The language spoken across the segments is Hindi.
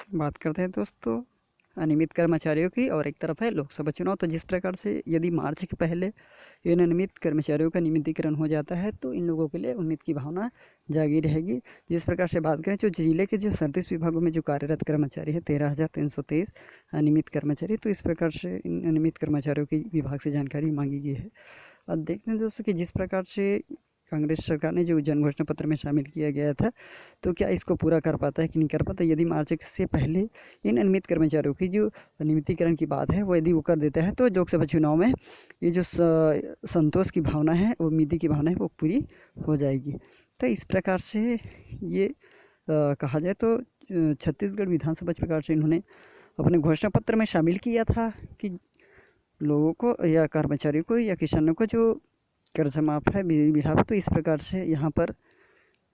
बात करते हैं दोस्तों अनियमित कर्मचारियों की, और एक तरफ है लोकसभा चुनाव। तो जिस प्रकार से यदि मार्च के पहले इन अनियमित कर्मचारियों का नियमितीकरण हो जाता है तो इन लोगों के लिए उम्मीद की भावना जागी रहेगी। जिस प्रकार से बात करें जो जिले के जो 37 विभागों में जो कार्यरत कर्मचारी है 13,323 अनियमित कर्मचारी, तो इस प्रकार से इन अनियमित कर्मचारियों की विभाग से जानकारी मांगी गई है। अब देखते हैं दोस्तों कि जिस प्रकार से कांग्रेस सरकार ने जो जन घोषणा पत्र में शामिल किया गया था, तो क्या इसको पूरा कर पाता है कि नहीं कर पाता। यदि मार्च से पहले इन अनियमित कर्मचारियों की जो नियमितीकरण की बात है वो यदि वो कर देता है तो लोकसभा चुनाव में ये जो संतोष की भावना है, उम्मीदी की भावना है, वो पूरी हो जाएगी। तो इस प्रकार से ये कहा जाए तो छत्तीसगढ़ विधानसभा इस प्रकार से इन्होंने अपने घोषणा पत्र में शामिल किया था कि लोगों को या कर्मचारियों को या किसानों को जो कर्ज माफ है बिहार, तो इस प्रकार से यहाँ पर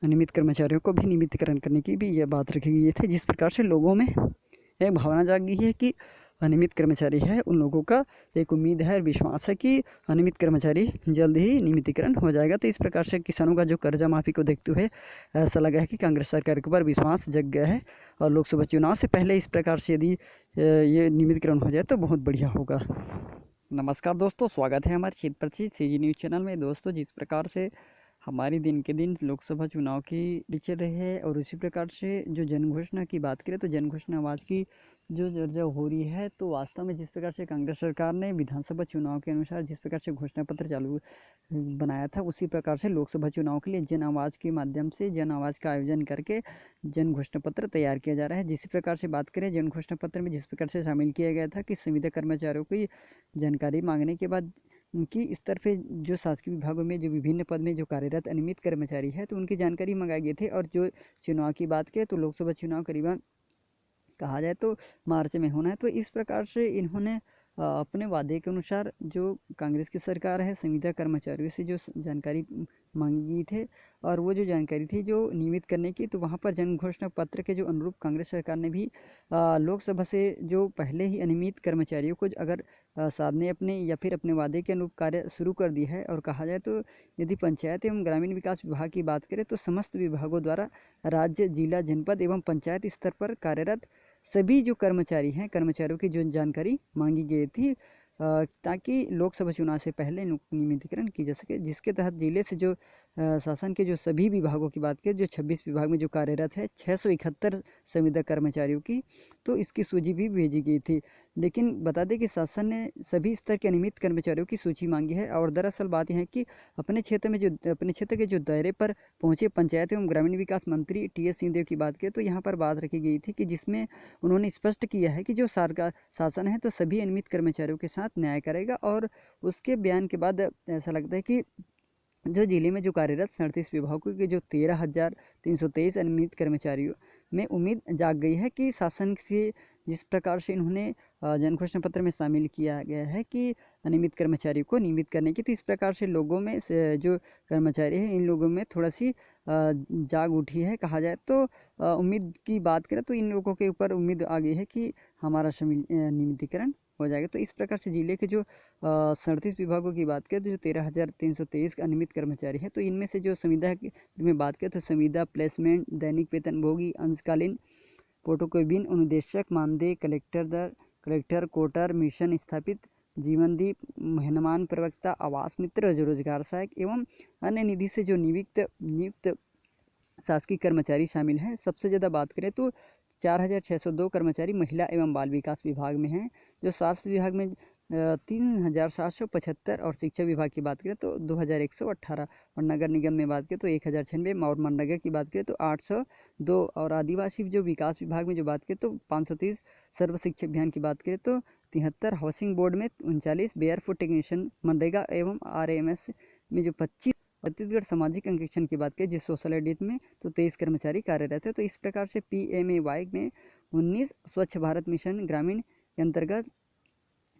अनियमित कर्मचारियों को भी नियमितीकरण करने की भी यह बात रखी गई थी। जिस प्रकार से लोगों में एक भावना जाग गई है कि अनियमित कर्मचारी है, उन लोगों का एक उम्मीद है और विश्वास है कि अनियमित कर्मचारी जल्द ही नियमितीकरण हो जाएगा। तो इस प्रकार से किसानों का जो कर्जा माफ़ी को देखते हुए ऐसा लगा है कि कांग्रेस सरकार के ऊपर विश्वास जग गया है, और लोकसभा चुनाव से पहले इस प्रकार से यदि ये नियमितीकरण हो जाए तो बहुत बढ़िया होगा। नमस्कार दोस्तों, स्वागत है हमारे क्षेत्र प्रति सीजी न्यूज़ चैनल में। दोस्तों, जिस प्रकार से हमारी दिन के दिन लोकसभा चुनाव की चल रही है, और उसी प्रकार से जो जन घोषणा की बात करें तो जन घोषणा आवाज़ की जो चर्चा हो रही है, तो वास्तव में जिस प्रकार से कांग्रेस सरकार ने विधानसभा चुनाव के अनुसार जिस प्रकार से घोषणा पत्र चालू बनाया था, उसी प्रकार से लोकसभा चुनाव के लिए जन आवाज़ के माध्यम से जन आवाज़ का आयोजन करके जन घोषणा पत्र तैयार किया जा रहा है। जिस प्रकार से बात करें जन घोषणा पत्र में जिस प्रकार से शामिल किया गया था कि संविदा कर्मचारियों की जानकारी मांगने के बाद उनकी इस तरफ जो शासकीय विभागों में जो विभिन्न पद में जो कार्यरत अनियमित कर्मचारी है तो उनकी जानकारी मंगाई गई थी। और जो चुनाव की बात करें तो लोकसभा चुनाव करीबन कहा जाए तो मार्च में होना है। तो इस प्रकार से इन्होंने अपने वादे के अनुसार जो कांग्रेस की सरकार है संविदा कर्मचारियों से जो जानकारी मांगी गई थी, और वो जो जानकारी थी जो नियमित करने की, तो वहाँ पर जन घोषणा पत्र के जो अनुरूप कांग्रेस सरकार ने भी लोकसभा से जो पहले ही अनियमित कर्मचारियों को अगर साधने अपने या फिर अपने वादे के अनुरूप कार्य शुरू कर दी है। और कहा जाए तो यदि पंचायत एवं ग्रामीण विकास विभाग की बात करें तो समस्त विभागों द्वारा राज्य, जिला, जनपद एवं पंचायत स्तर पर कार्यरत सभी जो कर्मचारी हैं, कर्मचारियों की जो जानकारी मांगी गई थी ताकि लोकसभा चुनाव से पहले नियमितीकरण की जा सके, जिसके तहत जिले से जो शासन के जो सभी विभागों की बात करें, जो 26 विभाग में जो कार्यरत है 671 संविदा कर्मचारियों की, तो इसकी सूची भी भेजी गई थी। लेकिन बता दें कि शासन ने सभी स्तर के अनियमित कर्मचारियों की सूची मांगी है। और दरअसल बात यह है कि अपने क्षेत्र के जो दायरे पर पहुंचे पंचायत एवं ग्रामीण विकास मंत्री टी.एस. सिंहदेव की बात करें तो यहाँ पर बात रखी गई थी कि जिसमें उन्होंने स्पष्ट किया है कि जो सरकार शासन है तो सभी अनियमित कर्मचारियों के साथ न्याय करेगा। और उसके बयान के बाद ऐसा लगता है कि जो जिले में जो कार्यरत 37 विभागों के जो 13,323 अनियमित कर्मचारियों में उम्मीद जाग गई है कि शासन से जिस प्रकार से इन्होंने जन घोषणा पत्र में शामिल किया गया है कि अनियमित कर्मचारियों को नियमित करने की, तो इस प्रकार से लोगों में जो कर्मचारी हैं इन लोगों में थोड़ा सी जाग उठी है। कहा जाए तो उम्मीद की बात करें तो इन लोगों के ऊपर उम्मीद आ गई है कि हमारा नियमितीकरण हो जाएगा। तो इस प्रकार से जिले के जो 37 विभागों की बात करें तो जो 13,323 अनियमित कर्मचारी हैं, तो इनमें से जो संविदा में बात करें तो संविदा, प्लेसमेंट, दैनिक वेतनभोगी, अंशकालीन, फोटोकॉपीन, अनुदेशक, मानदेय, कलेक्टर, कोटर, मिशन स्थापित, जीवनदीप, मेहमान प्रवक्ता, आवास मित्र, रोजगार सहायक एवं अन्य निधि से जो नियुक्त शासकीय कर्मचारी शामिल हैं। सबसे ज़्यादा बात करें तो 4,602 कर्मचारी महिला एवं बाल विकास विभाग में हैं। जो स्वास्थ्य विभाग में 3,775, और शिक्षा विभाग की बात करें तो 2,118, और नगर निगम में बात करें तो 1,096, और मनरेगा की बात करें तो 802, और आदिवासी जो विकास विभाग में जो बात करें तो 530, सर्व शिक्षा अभियान की बात करें तो 73, हाउसिंग बोर्ड में 39, बेयरफुट टेक्नीशियन मनरेगा एवं RMS में जो 25, छत्तीसगढ़ सामाजिक अंकेक्षण की बात करें जिस सोशल ऑडिट में तो 23 कर्मचारी कार्यरत है। तो इस प्रकार से PMAY में 19, स्वच्छ भारत मिशन ग्रामीण के अंतर्गत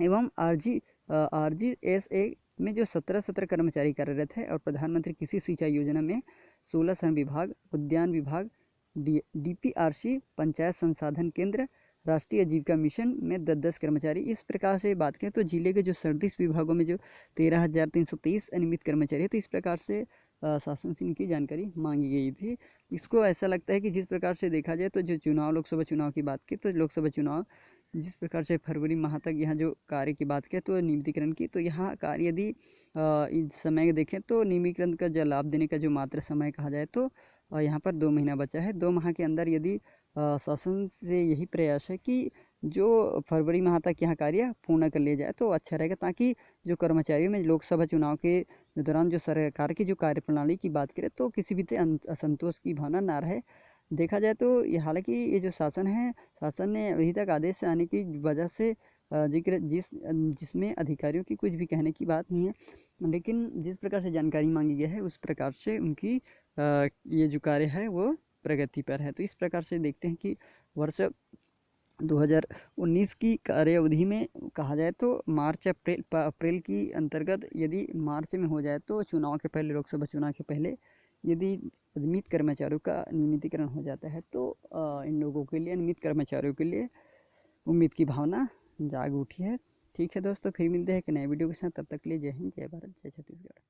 एवं RGSA में जो 17 कर्मचारी कार्यरत है, और प्रधानमंत्री कृषि सिंचाई योजना में 16 श्रम विभाग, उद्यान विभाग, DPRC, पंचायत संसाधन केंद्र, राष्ट्रीय आजीविका मिशन में 10 कर्मचारी। इस प्रकार से बात करें तो जिले के जो 37 विभागों में जो 13,323 अनियमित कर्मचारी है, तो इस प्रकार से शासन से इनकी जानकारी मांगी गई थी। इसको ऐसा लगता है कि जिस प्रकार से देखा जाए तो जो चुनाव, लोकसभा चुनाव की बात की तो लोकसभा चुनाव जिस प्रकार से फरवरी माह तक यहाँ जो कार्य की बात करें तो नियमितीकरण की, तो यहाँ कार्य यदि इस समय देखें तो नियमीकरण का जो लाभ देने का जो मात्र समय कहा जाए तो यहाँ पर 2 महीना बचा है। 2 माह के अंदर यदि शासन से यही प्रयास है कि जो फरवरी माह तक यहाँ कार्य पूर्ण कर लिया जाए तो अच्छा रहेगा, ताकि जो कर्मचारियों में लोकसभा चुनाव के दौरान जो सरकार की जो कार्यप्रणाली की बात करें तो किसी भी तरह असंतोष की भावना ना रहे। देखा जाए तो ये हालांकि ये जो शासन है, शासन ने अभी तक आदेश आने की वजह से जिक्र जिसमें अधिकारियों की कुछ भी कहने की बात नहीं है, लेकिन जिस प्रकार से जानकारी मांगी गई है उस प्रकार से उनकी ये जो कार्य है वो प्रगति पर है। तो इस प्रकार से देखते हैं कि वर्ष 2019 की कार्य अवधि में कहा जाए तो मार्च अप्रैल की अंतर्गत यदि मार्च में हो जाए तो चुनाव के पहले, लोकसभा चुनाव के पहले यदि नियमित कर्मचारियों का नियमितीकरण हो जाता है तो इन लोगों के लिए, नियमित कर्मचारियों के लिए उम्मीद की भावना जाग उठी है। ठीक है दोस्तों, फिर मिलते हैं एक नए वीडियो के साथ, तब तक के लिए जय हिंद, जय भारत, जय छत्तीसगढ़।